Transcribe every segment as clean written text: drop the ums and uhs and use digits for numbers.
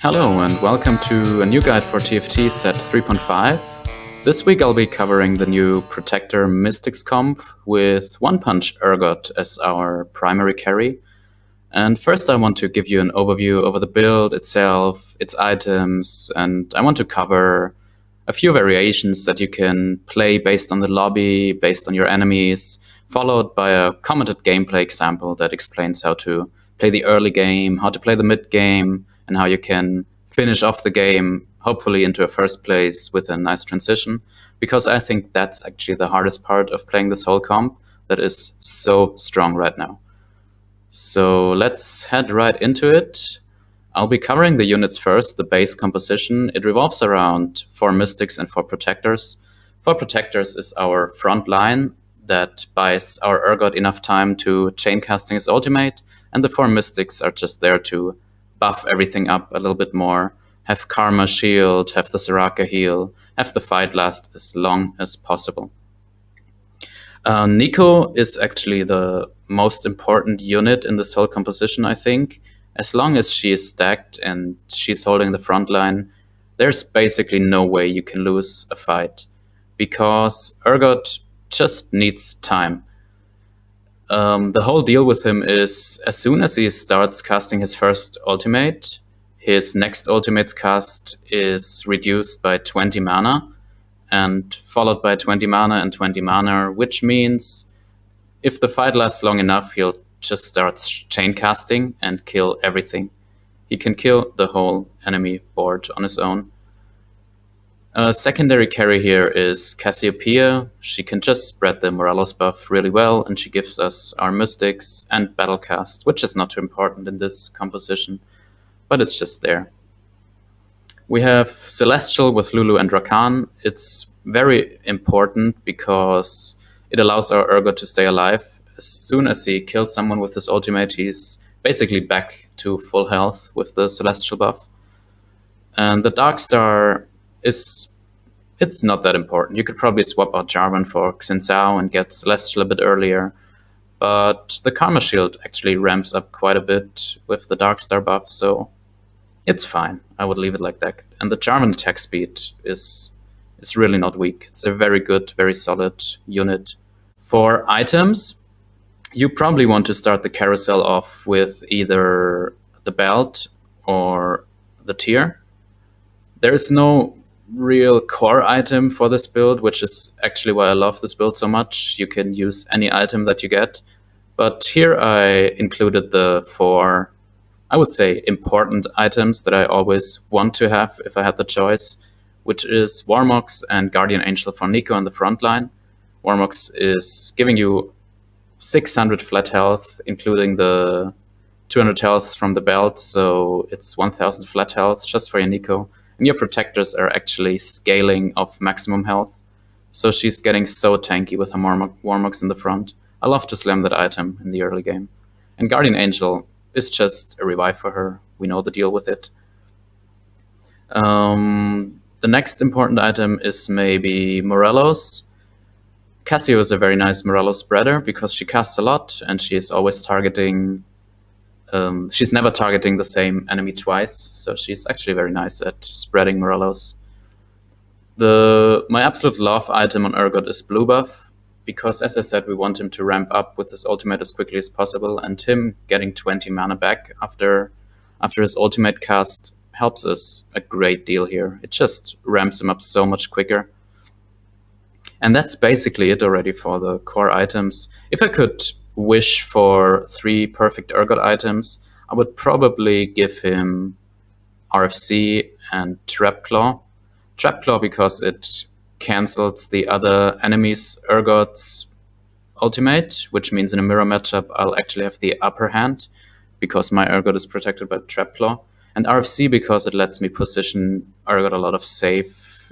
Hello and welcome to a new guide for TFT set 3.5. This week I'll be covering the new Protector Mystics comp with One-Punch-Urgot as our primary carry. And first I want to give you an overview over the build itself, its items, and I want to cover a few variations that you can play based on the lobby, based on your enemies, followed by a commented gameplay example that explains how to play the early game, how to play the mid game, and how you can finish off the game, hopefully into a first place with a nice transition. Because I think that's actually the hardest part of playing this whole comp that is so strong right now. So let's head right into it. I'll be covering the units first, the base composition. It revolves around 4 Mystics and 4 Protectors. 4 Protectors is our front line that buys our Urgot enough time to chain casting his ultimate, and the 4 Mystics are just there to buff everything up a little bit more, have Karma shield, have the Soraka heal, have the fight last as long as possible. Nico is actually the most important unit in this whole composition, I think. As long as she is stacked and she's holding the front line, there's basically no way you can lose a fight, because Urgot just needs time. The whole deal with him is, as soon as he starts casting his first ultimate, his next ultimate's cast is reduced by 20 mana, and followed by 20 mana and 20 mana, which means if the fight lasts long enough, he'll just start chain casting and kill everything. He can kill the whole enemy board on his own. A secondary carry here is Cassiopeia. She can just spread the Morelos buff really well, and she gives us our Mystics and Battlecast, which is not too important in this composition, but it's just there. We have Celestial with Lulu and Rakan. It's very important because it allows our Urgot to stay alive. As soon as he kills someone with his ultimate, he's basically back to full health with the Celestial buff. And the Darkstar it's not that important. You could probably swap out Jarvan for Xin Zhao and get Celestial a bit earlier, but the Karma shield actually ramps up quite a bit with the Darkstar buff, so it's fine. I would leave it like that. And the Jarvan attack speed is really not weak. It's a very good, very solid unit. For items, you probably want to start the carousel off with either the belt or the tier. There is no real core item for this build, which is actually why I love this build so much. You can use any item that you get. But here I included the 4, I would say, important items that I always want to have if I had the choice, which is Warmox and Guardian Angel for Nico on the front line. Warmox is giving you 600 flat health, including the 200 health from the belt, so it's 1000 flat health just for your Nico. And your Protectors are actually scaling off maximum health, so she's getting so tanky with her Warmox in the front. I love to slam that item in the early game. And Guardian Angel is just a revive for her. We know the deal with it. The next important item is maybe Morelos. Cassio is a very nice Morelos spreader because she casts a lot and she is always targeting... she's never targeting the same enemy twice, so she's actually very nice at spreading Morelos. My absolute love item on Urgot is blue buff, because as I said, we want him to ramp up with his ultimate as quickly as possible, and him getting 20 mana back after his ultimate cast helps us a great deal here. It just ramps him up so much quicker. And that's basically it already for the core items. If I could wish for 3 perfect Urgot items, I would probably give him RFC and Trapclaw. Trapclaw because it cancels the other enemy's Urgot's ultimate, which means in a mirror matchup I'll actually have the upper hand because my Urgot is protected by Trapclaw. And RFC because it lets me position Urgot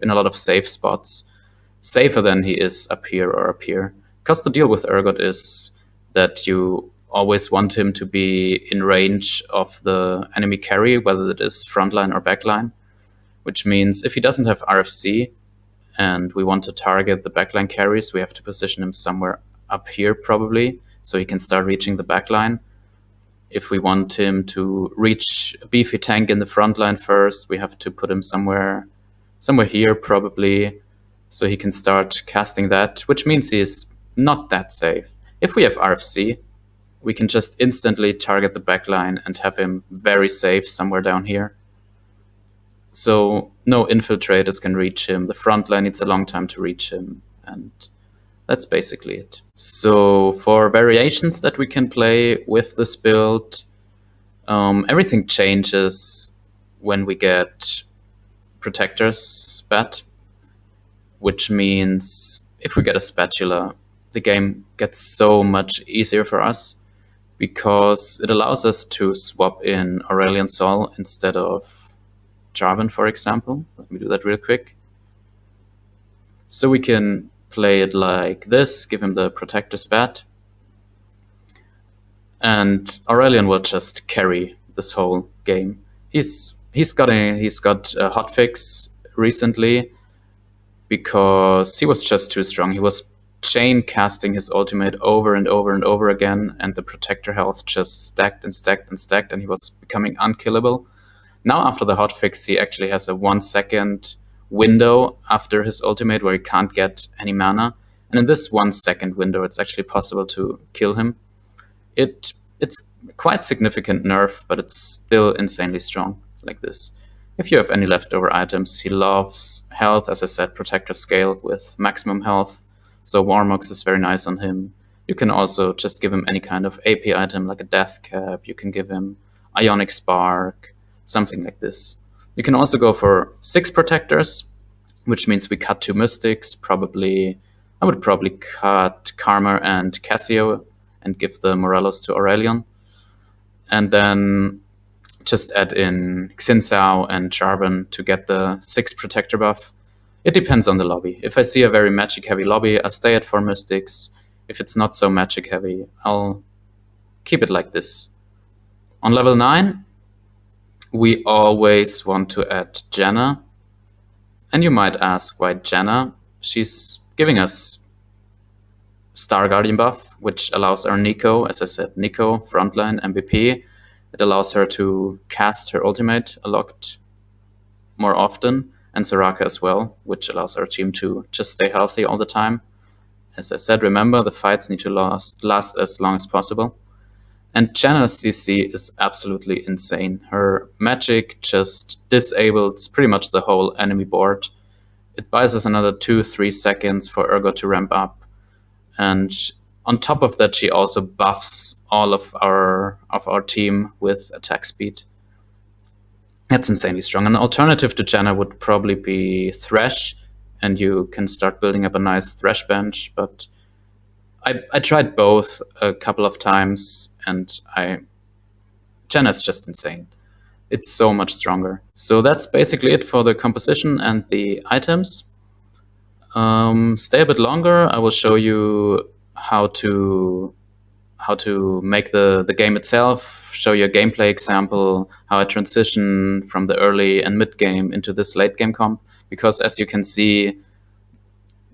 in a lot of safe spots. Safer than he is up here or up here. Because the deal with Urgot is that you always want him to be in range of the enemy carry, whether it is frontline or backline, which means if he doesn't have RFC and we want to target the backline carries, we have to position him somewhere up here probably, so he can start reaching the backline. If we want him to reach a beefy tank in the front line first, we have to put him somewhere here probably, so he can start casting that, which means he's not that safe. If we have RFC, we can just instantly target the backline and have him very safe somewhere down here. So no infiltrators can reach him. The front line needs a long time to reach him, and that's basically it. So for variations that we can play with this build, everything changes when we get protectors spat, which means if we get a spatula, the game gets so much easier for us because it allows us to swap in Aurelion Sol instead of Jarvan, for example. Let me do that real quick. So we can play it like this, give him the protector spat, and Aurelion will just carry this whole game. He's got a hotfix recently because he was just too strong. He was chain casting his ultimate over and over and over again, and the protector health just stacked and stacked and stacked, and he was becoming unkillable. Now after the hotfix, he actually has a 1 second window after his ultimate where he can't get any mana, and in this 1 second window, it's actually possible to kill him. It's quite significant nerf, but it's still insanely strong like this. If you have any leftover items, he loves health, as I said, protector scale with maximum health, so Warmox is very nice on him. You can also just give him any kind of AP item like a death cap, you can give him Ionic Spark, something like this. You can also go for 6 protectors, which means we cut 2 mystics, I would probably cut Karma and Cassio and give the Morelos to Aurelion. And then just add in Xin Zhao and Jarvan to get the 6 protector buff. It depends on the lobby. If I see a very magic heavy lobby, I'll stay at 4 mystics. If it's not so magic heavy, I'll keep it like this. On level 9, we always want to add Janna. And you might ask, why Janna? She's giving us Star Guardian buff, which allows our Nico, as I said, Nico, frontline, MVP. It allows her to cast her ultimate a lot more often, and Soraka as well, which allows our team to just stay healthy all the time. As I said, remember, the fights need to last as long as possible. And Janna's CC is absolutely insane. Her magic just disables pretty much the whole enemy board. It buys us another 2-3 seconds for Urgot to ramp up. And on top of that, she also buffs all of our team with attack speed. That's insanely strong. An alternative to Janna would probably be Thresh, and you can start building up a nice Thresh bench. But I tried both a couple of times, and Janna's just insane. It's so much stronger. So that's basically it for the composition and the items. Stay a bit longer. I will show you how to make the game itself, show you a gameplay example, how I transition from the early and mid game into this late game comp. Because as you can see,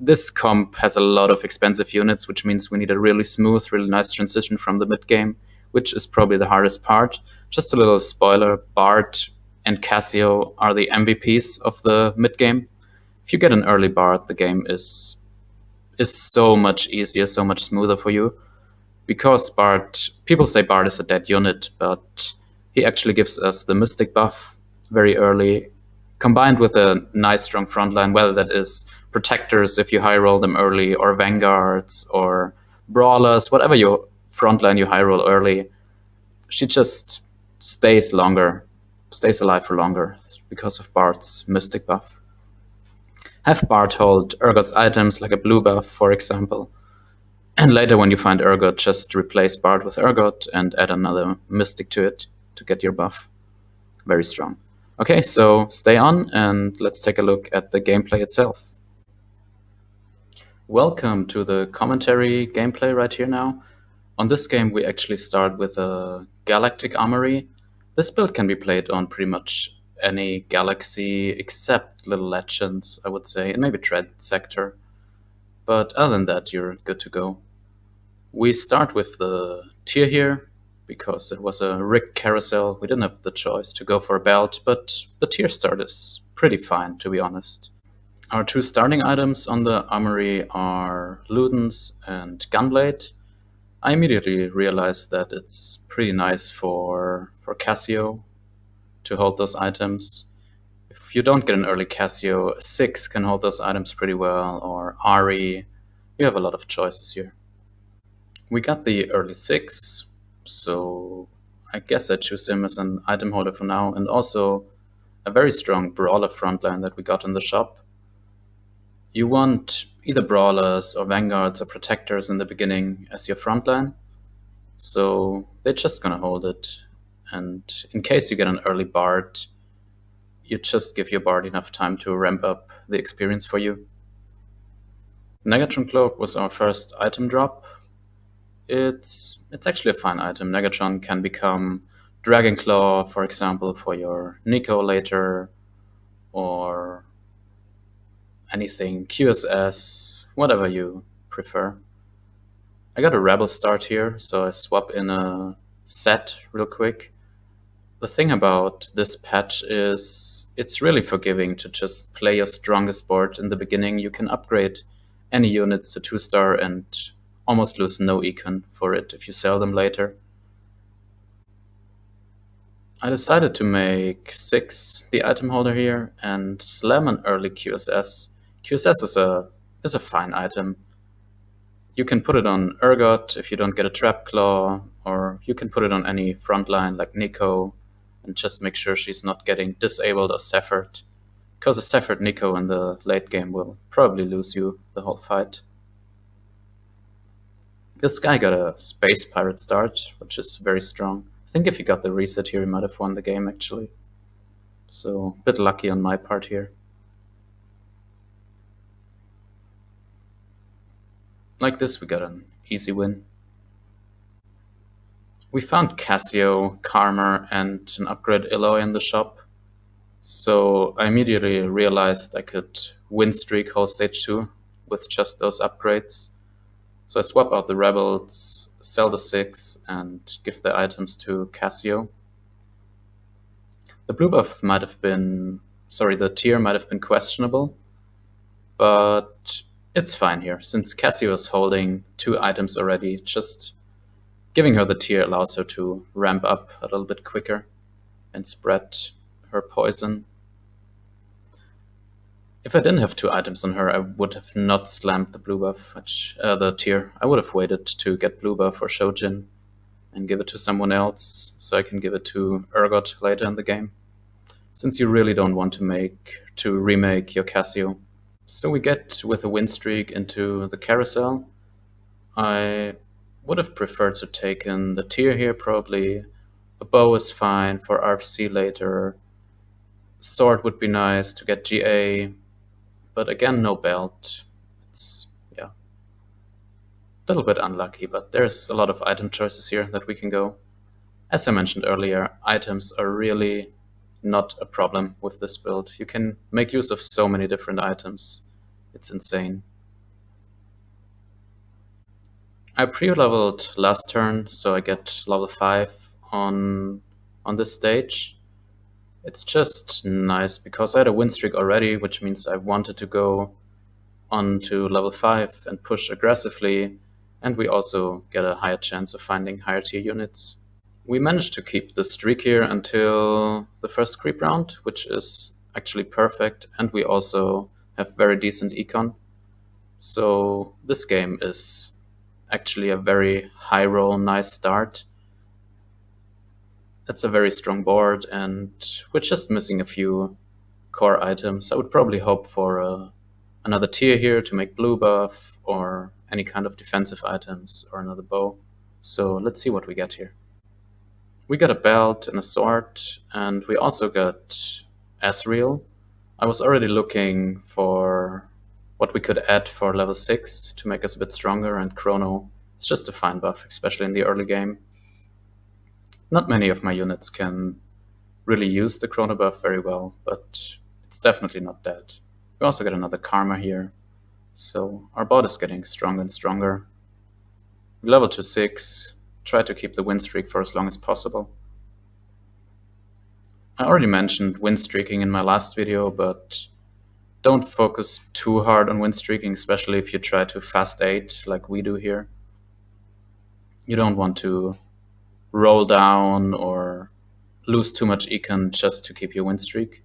this comp has a lot of expensive units, which means we need a really smooth, really nice transition from the mid game, which is probably the hardest part. Just a little spoiler, Bard and Cassio are the MVPs of the mid game. If you get an early Bard, the game is so much easier, so much smoother for you. Because Bard, people say Bard is a dead unit, but he actually gives us the Mystic buff very early, combined with a nice strong frontline, whether that is Protectors if you high roll them early, or Vanguards, or Brawlers, whatever your frontline you high roll early. She just stays alive for longer because of Bard's Mystic buff. Have Bard hold Urgot's items like a blue buff, for example. And later when you find Urgot, just replace Bard with Urgot and add another Mystic to it to get your buff. Very strong. Okay, so stay on and let's take a look at the gameplay itself. Welcome to the commentary gameplay right here now. On this game we actually start with a Galactic Armory. This build can be played on pretty much any galaxy except Little Legends, I would say, and maybe Dread Sector. But other than that, you're good to go. We start with the tier here, because it was a rigged carousel. We didn't have the choice to go for a belt, but the tier start is pretty fine, to be honest. Our two starting items on the armory are Ludens and Gunblade. I immediately realized that it's pretty nice for Cassio to hold those items. If you don't get an early Cassio, 6 can hold those items pretty well, or Ari. You have a lot of choices here. We got the early 6, so I guess I choose him as an item holder for now, and also a very strong brawler frontline that we got in the shop. You want either brawlers or vanguards or protectors in the beginning as your frontline, so they're just gonna hold it. And in case you get an early bard, you just give your bard enough time to ramp up the experience for you. Negatron Cloak was our first item drop. It's actually a fine item. Negatron can become Dragon Claw, for example, for your Nico later, or anything, QSS, whatever you prefer. I got a Rebel start here, so I swap in a set real quick. The thing about this patch is it's really forgiving to just play your strongest board in the beginning. You can upgrade any units to 2-star and almost lose no econ for it if you sell them later. I decided to make 6 the item holder here and slam an early QSS. QSS is a fine item. You can put it on Urgot if you don't get a Trap Claw, or you can put it on any frontline like Nico and just make sure she's not getting disabled or Sephired, because a Sephired Nico in the late game will probably lose you the whole fight. This guy got a Space Pirate start, which is very strong. I think if he got the reset here, he might have won the game actually. So, a bit lucky on my part here. Like this, we got an easy win. We found Cassio, Karma, and an upgrade Eloy in the shop. So I immediately realized I could win streak whole stage 2 with just those upgrades. So I swap out the Rebels, sell the 6, and give the items to Cassio. The blue buff might have been, the tier might have been questionable, but it's fine here. Since Cassio is holding 2 items already, just giving her the tier allows her to ramp up a little bit quicker and spread her poison. If I didn't have 2 items on her, I would have not slammed the blue buff, the tier. I would have waited to get blue buff or Shojin and give it to someone else, so I can give it to Urgot later in the game, since you really don't want to remake your Cassio. So we get with a win streak into the carousel. I would have preferred to take in the tier here, probably. A bow is fine for RFC later. Sword would be nice to get GA, but again, no belt. It's, yeah, a little bit unlucky, but there's a lot of item choices here that we can go. As I mentioned earlier, items are really not a problem with this build. You can make use of so many different items. It's insane. I pre-leveled last turn, so I get level 5 on this stage. It's just nice because I had a win streak already, which means I wanted to go on to level 5 and push aggressively, and we also get a higher chance of finding higher tier units. We managed to keep the streak here until the first creep round, which is actually perfect, and we also have very decent econ. So this game is actually a very high roll, nice start. It's a very strong board, and we're just missing a few core items. I would probably hope for another tier here to make blue buff, or any kind of defensive items, or another bow. So let's see what we get here. We got a belt and a sword, and we also got Asriel. I was already looking for what we could add for level 6 to make us a bit stronger, and Chrono is just a fine buff, especially in the early game. Not many of my units can really use the Chrono buff very well, but it's definitely not dead. We also get another Karma here, so our bot is getting stronger and stronger. We level to 6, try to keep the win streak for as long as possible. I already mentioned win streaking in my last video, but don't focus too hard on win streaking, especially if you try to fast 8 like we do here. You don't want to roll down or lose too much econ just to keep your win streak.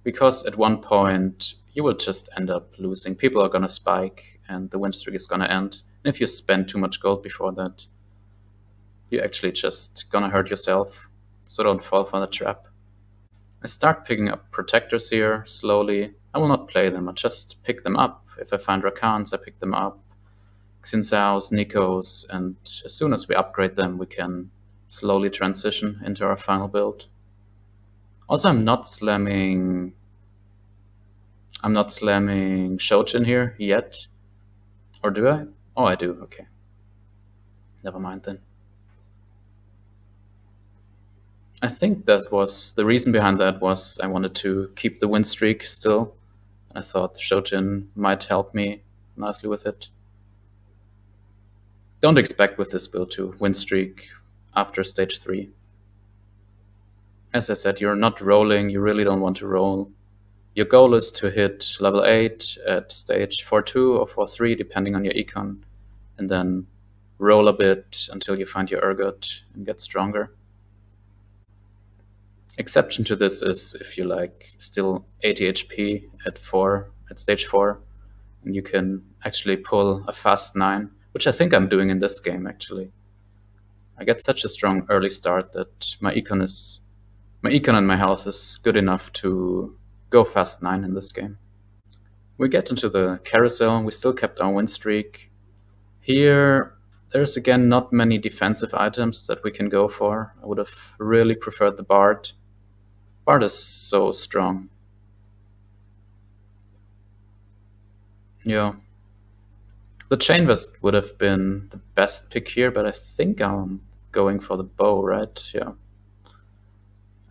Because at one point, you will just end up losing. People are gonna spike and the win streak is gonna end. And if you spend too much gold before that, you're actually just gonna hurt yourself. So don't fall for the trap. I start picking up protectors here slowly. I will not play them, I just pick them up. If I find Rakans, I pick them up. Xinsaos, Nikos, and as soon as we upgrade them, we can slowly transition into our final build. Also, I'm not slamming Shojin here yet. Or do I? Oh, I do, okay. Never mind then. I think that was the reason behind that was I wanted to keep the win streak still. I thought Shojin might help me nicely with it. Don't expect with this build to win streak after stage 3. As I said, you're not rolling, you really don't want to roll. Your goal is to hit level 8 at stage 4-2 or 4-3, depending on your econ, and then roll a bit until you find your Urgot and get stronger. Exception to this is if you like still 80 HP at stage 4, and you can actually pull a fast 9, which I think I'm doing in this game actually. I get such a strong early start that my econ and my health is good enough to go fast 9 in this game. We get into the carousel, we still kept our win streak. Here, there's again not many defensive items that we can go for. I would have really preferred the Bard. Bard is so strong. Yeah. The Chain Vest would have been the best pick here, but I think I'm going for the bow, right? Yeah.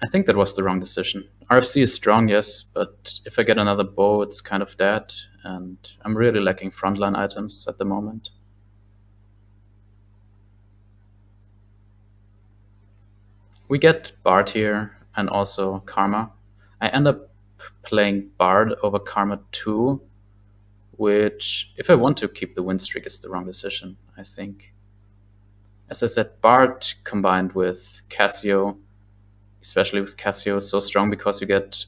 I think that was the wrong decision. RFC is strong, yes, but if I get another bow, it's kind of dead, and I'm really lacking frontline items at the moment. We get Bard here, and also Karma. I end up playing Bard over Karma 2, which, if I want to keep the win streak, is the wrong decision, I think. As I said, Bard combined with Cassio, especially with Cassio, is so strong because you get,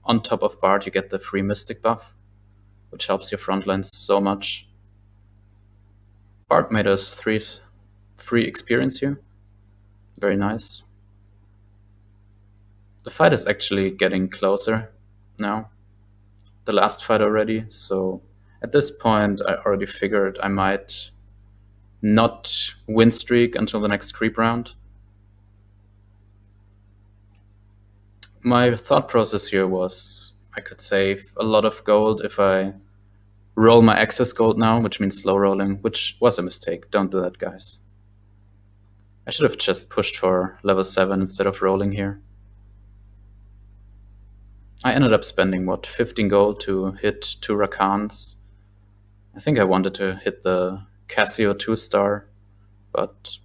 on top of Bard, you get the free Mystic buff, which helps your frontline so much. Bard made us 3 free experience here. Very nice. The fight is actually getting closer now. The last fight already, so at this point I already figured I might not win streak until the next creep round. My thought process here was I could save a lot of gold if I roll my excess gold now, which means slow rolling, which was a mistake. Don't do that, guys. I should have just pushed for level 7 instead of rolling here. I ended up spending, 15 gold to hit 2 Rakans. I think I wanted to hit the Cassio 2-star, but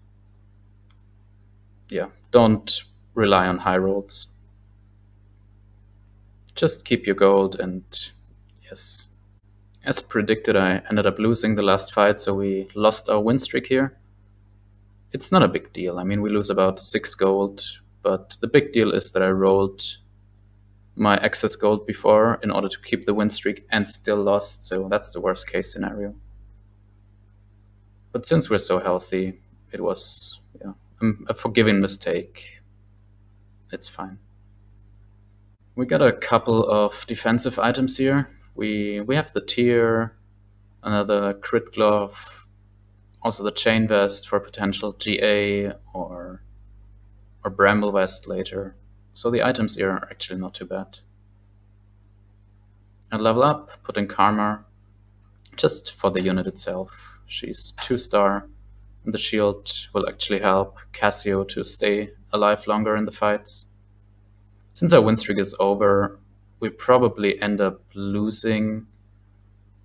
yeah, don't rely on high rolls. Just keep your gold, and yes. As predicted, I ended up losing the last fight, so we lost our win streak here. It's not a big deal. I mean, we lose about 6 gold, but the big deal is that I rolled my excess gold before in order to keep the win streak and still lost, so that's the worst case scenario. But since we're so healthy, it was a forgiving mistake. It's fine. We got a couple of defensive items here. We have the Tear, another Crit Glove, also the Chain Vest for potential GA or Bramble Vest later. So the items here are actually not too bad. And level up, put in Karma, just for the unit itself. She's 2-star, and the shield will actually help Cassio to stay alive longer in the fights. Since our win streak is over, we probably end up losing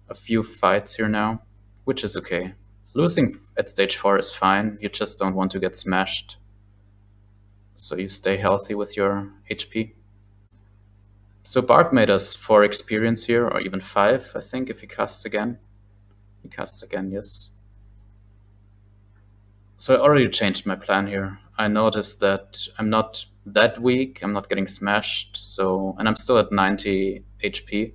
a few fights here now, which is okay. Losing at stage 4 is fine, you just don't want to get smashed. So you stay healthy with your HP. So Bart made us 4 experience here, or even 5, I think, if he casts again. He casts again, yes. So I already changed my plan here. I noticed that I'm not that weak, I'm not getting smashed, and I'm still at 90 HP.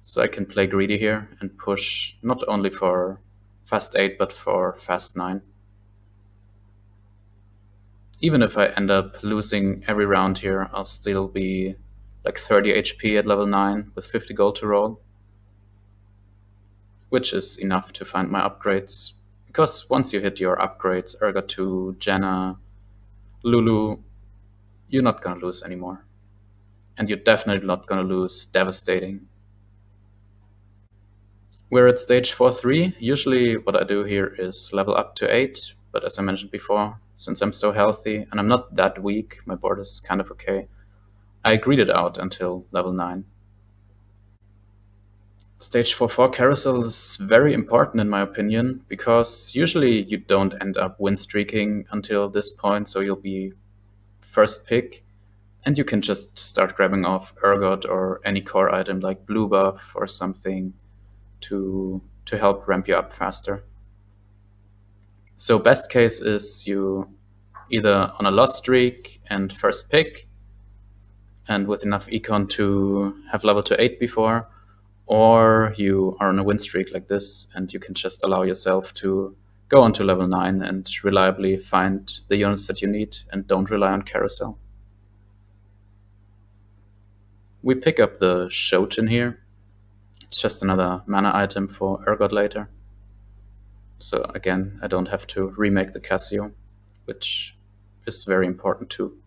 So I can play greedy here and push not only for fast 8, but for fast 9. Even if I end up losing every round here, I'll still be like 30 HP at level 9 with 50 gold to roll, which is enough to find my upgrades. Because once you hit your upgrades, Urgot 2, Janna, Lulu, you're not gonna lose anymore. And you're definitely not gonna lose devastating. We're at stage 4-3. Usually what I do here is level up to 8, but as I mentioned before, since I'm so healthy and I'm not that weak, my board is kind of okay, I greed it out until level 9. Stage 4-4 carousel is very important in my opinion, because usually you don't end up win streaking until this point, so you'll be first pick, and you can just start grabbing off Urgot or any core item like blue buff or something to help ramp you up faster. So best case is you either on a loss streak and first pick, and with enough econ to have level to 8 before, or you are on a win streak like this and you can just allow yourself to go on to level 9 and reliably find the units that you need and don't rely on carousel. We pick up the Shojin here. It's just another mana item for Urgot later. So again, I don't have to remake the Casio, which is very important too.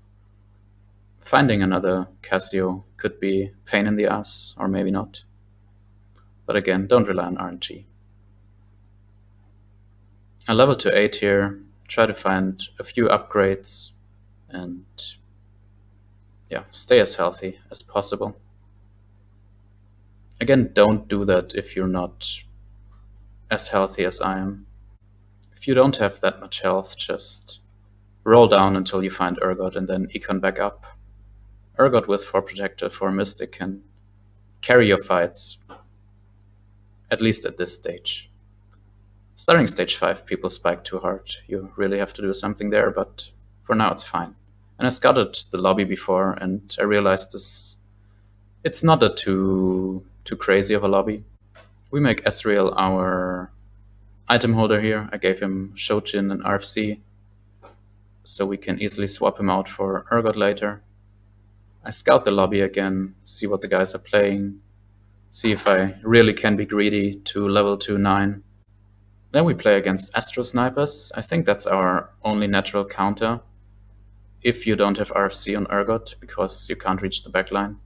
Finding another Casio could be pain in the ass, or maybe not. But again, don't rely on RNG. I level to 8 here, try to find a few upgrades, and yeah, stay as healthy as possible. Again, don't do that if you're not as healthy as I am. If you don't have that much health, just roll down until you find Urgot and then econ back up. Urgot with 4 Protector, 4 Mystic can carry your fights, at least at this stage. Starting stage 5, people spike too hard. You really have to do something there, but for now it's fine. And I scouted the lobby before, and I realized it's not a too crazy of a lobby. We make Ezreal our item holder here. I gave him Shojin and RFC, so we can easily swap him out for Urgot later. I scout the lobby again, see what the guys are playing, see if I really can be greedy to level 2-9. Then we play against Astro Snipers. I think that's our only natural counter, if you don't have RFC on Urgot, because you can't reach the backline.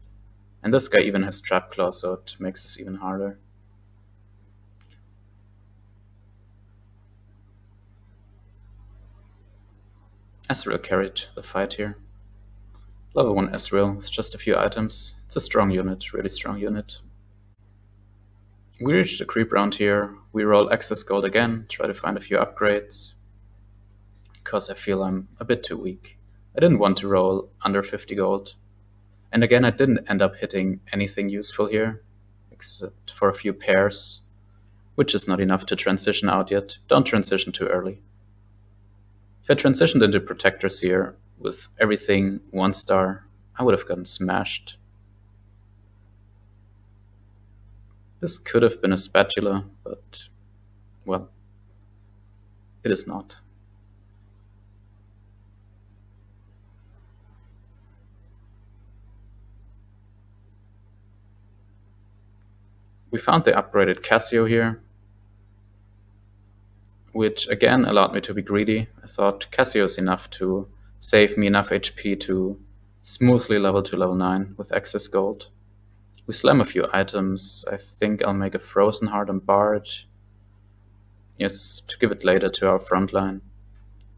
And this guy even has Trap Claw, so it makes this even harder. Ezreal carried the fight here. Level 1 Ezreal with just a few items. It's a strong unit, really strong unit. We reach the creep round here. We roll excess gold again, try to find a few upgrades, because I feel I'm a bit too weak. I didn't want to roll under 50 gold. And again, I didn't end up hitting anything useful here, except for a few pairs, which is not enough to transition out yet. Don't transition too early. If I transitioned into Protectors here with everything 1 star, I would have gotten smashed. This could have been a spatula, but, well, it is not. We found the upgraded Casio here, which again allowed me to be greedy. I thought Casio is enough to save me enough HP to smoothly level to level 9 with excess gold. We slam a few items. I think I'll make a Frozen Heart on Bard. Yes, to give it later to our frontline,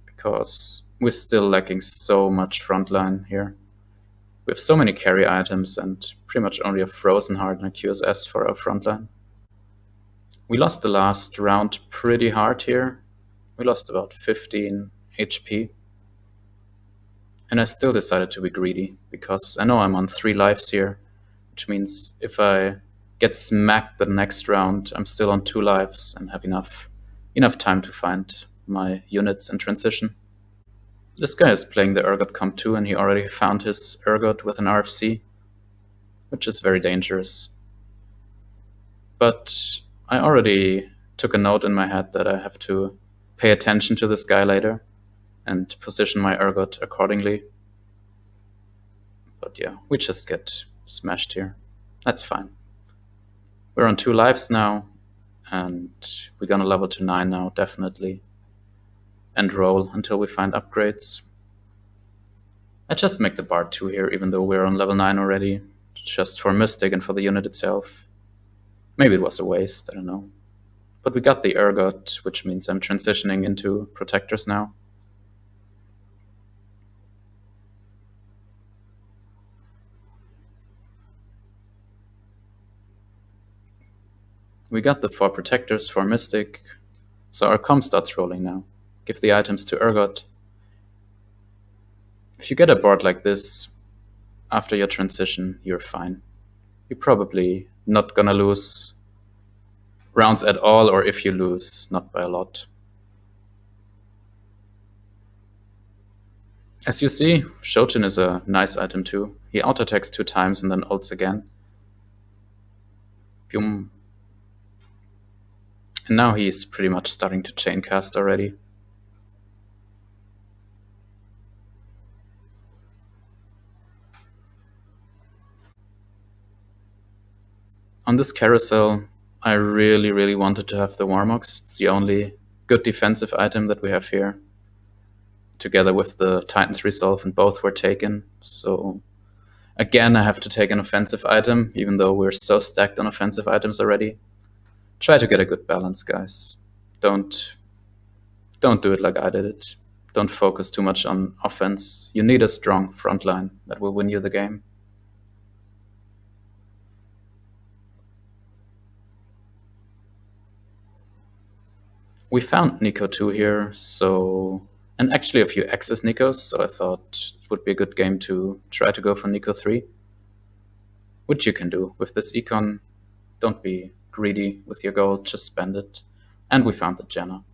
because we're still lacking so much frontline here. We have so many carry items and pretty much only a Frozen Heart and a QSS for our frontline. We lost the last round pretty hard here. We lost about 15 HP. And I still decided to be greedy, because I know I'm on 3 lives here, which means if I get smacked the next round, I'm still on 2 lives and have enough time to find my units in transition. This guy is playing the Urgot comp too, and he already found his Urgot with an RFC, which is very dangerous. But I already took a note in my head that I have to pay attention to this guy later and position my Urgot accordingly. But yeah, we just get smashed here. That's fine. We're on 2 lives now, and we're gonna level to 9 now, definitely. And roll until we find upgrades. I just make the Bard 2 here, even though we're on level 9 already, just for Mystic and for the unit itself. Maybe it was a waste, I don't know. But we got the Urgot, which means I'm transitioning into Protectors now. We got the 4 Protectors for Mystic, so our comp starts rolling now. Give the items to Urgot. If you get a board like this, after your transition, you're fine. You're probably not gonna lose rounds at all, or if you lose, not by a lot. As you see, Shojin is a nice item too. He auto-attacks 2 times and then ults again. Boom. And now he's pretty much starting to chain cast already. On this carousel, I really wanted to have the Warmox. It's the only good defensive item that we have here, together with the Titan's Resolve, and both were taken. So again, I have to take an offensive item, even though we're so stacked on offensive items already. Try to get a good balance, guys. Don't do it like I did it. Don't focus too much on offense. You need a strong front line that will win you the game. We found Nico 2 here, and actually a few Axis Nikos, so I thought it would be a good game to try to go for Nico 3. Which you can do with this econ. Don't be greedy with your gold, just spend it. And we found the Janna.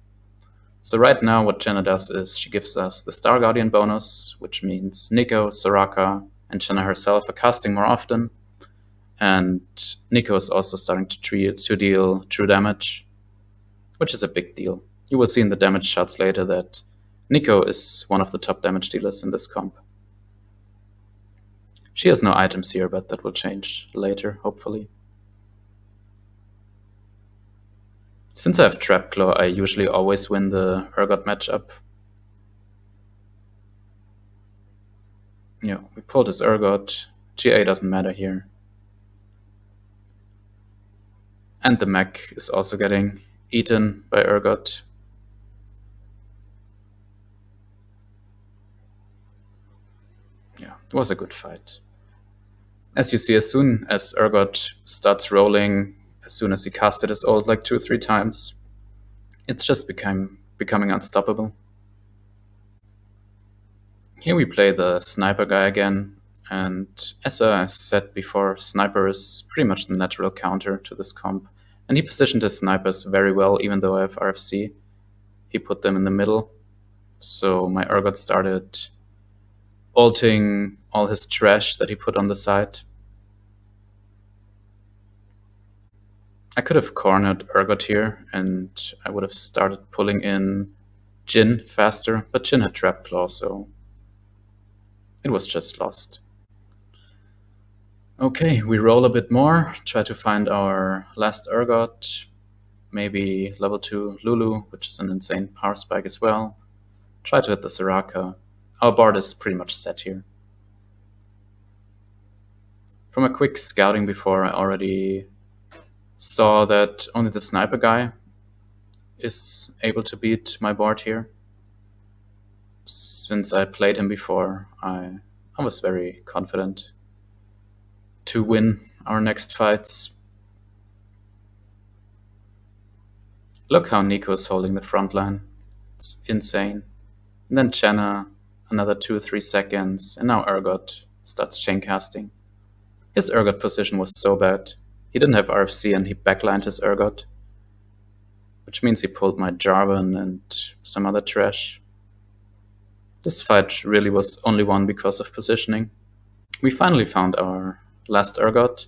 So right now what Janna does is she gives us the Star Guardian bonus, which means Nico, Soraka, and Janna herself are casting more often. And Nico is also starting to deal true damage, which is a big deal. You will see in the damage shots later that Nico is one of the top damage dealers in this comp. She has no items here, but that will change later, hopefully. Since I have Trap Claw, I usually always win the Urgot matchup. Yeah, we pulled his Urgot. GA doesn't matter here. And the mech is also getting eaten by Urgot. Yeah, it was a good fight. As you see, as soon as Urgot starts rolling, as soon as he casted his ult like 2 or 3 times, it's just becoming unstoppable. Here we play the Sniper guy again, and as I said before, Sniper is pretty much the natural counter to this comp, and he positioned his snipers very well, even though I have RFC. He put them in the middle, so my Urgot started ulting all his trash that he put on the side. I could have cornered Urgot here, and I would have started pulling in Jhin faster, but Jhin had Trap Claw, so it was just lost. Okay, we roll a bit more, try to find our last Urgot, maybe level 2 Lulu, which is an insane power spike as well. Try to hit the Soraka. Our board is pretty much set here. From a quick scouting before, I already saw that only the Sniper guy is able to beat my board here. Since I played him before, I was very confident to win our next fights. Look how Nico is holding the front line. It's insane. And then Chenna, another 2-3 seconds, and now Urgot starts chain casting. His Urgot position was so bad. He didn't have RFC and he backlined his Urgot, which means he pulled my Jarvan and some other trash. This fight really was only won because of positioning. We finally found our last Urgot.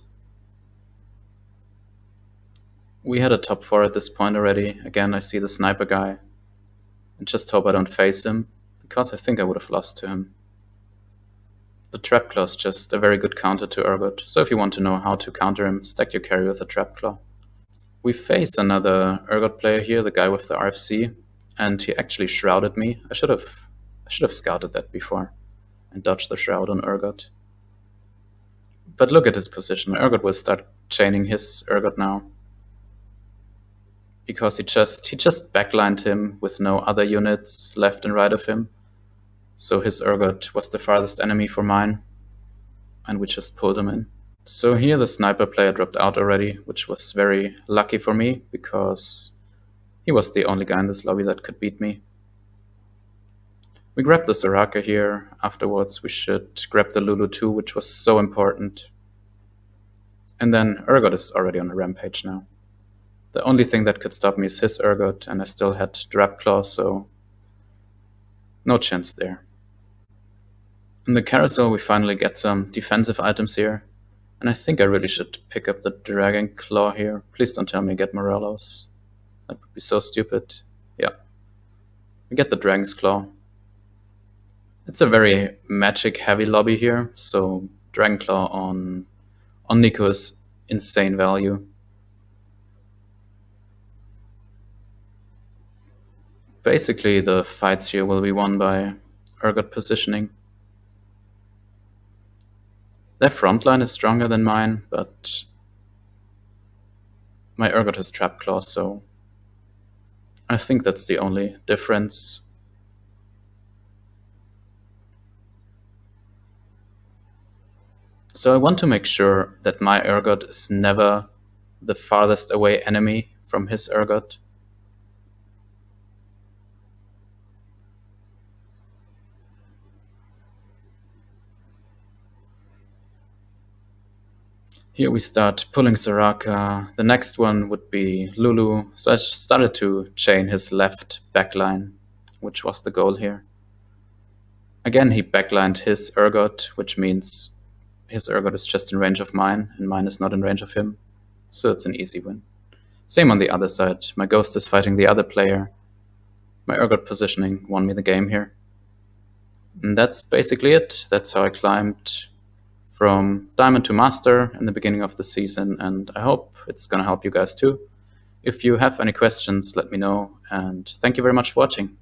We had a top 4 at this point already. Again, I see the sniper guy. And just hope I don't face him, because I think I would have lost to him. The Trap Claw is just a very good counter to Urgot, so if you want to know how to counter him, stack your carry with a Trap Claw. We face another Urgot player here, the guy with the RFC, and he actually shrouded me. I should have scouted that before and dodged the shroud on Urgot. But look at his position. Urgot will start chaining his Urgot now, because he just backlined him with no other units left and right of him. So his Urgot was the farthest enemy for mine, and we just pulled him in. So here the sniper player dropped out already, which was very lucky for me, because he was the only guy in this lobby that could beat me. We grabbed the Soraka here. Afterwards we should grab the Lulu too, which was so important. And then Urgot is already on a rampage now. The only thing that could stop me is his Urgot, and I still had Drap Claw, so no chance there. In the carousel we finally get some defensive items here, and I think I really should pick up the Dragon Claw here. Please don't tell me I get Morelos. That would be so stupid. Yeah. We get the Dragon's Claw. It's a very magic heavy lobby here, so Dragon Claw on Nico is insane value. Basically the fights here will be won by Urgot positioning. Their front line is stronger than mine, but my Urgot has Trap Claw, so I think that's the only difference. So I want to make sure that my Urgot is never the farthest away enemy from his Urgot. Here we start pulling Soraka. The next one would be Lulu. So I started to chain his left backline, which was the goal here. Again, he backlined his Urgot, which means his Urgot is just in range of mine, and mine is not in range of him. So it's an easy win. Same on the other side. My Ghost is fighting the other player. My Urgot positioning won me the game here. And that's basically it. That's how I climbed from Diamond to Master in the beginning of the season, and I hope it's gonna help you guys too. If you have any questions, let me know, and thank you very much for watching.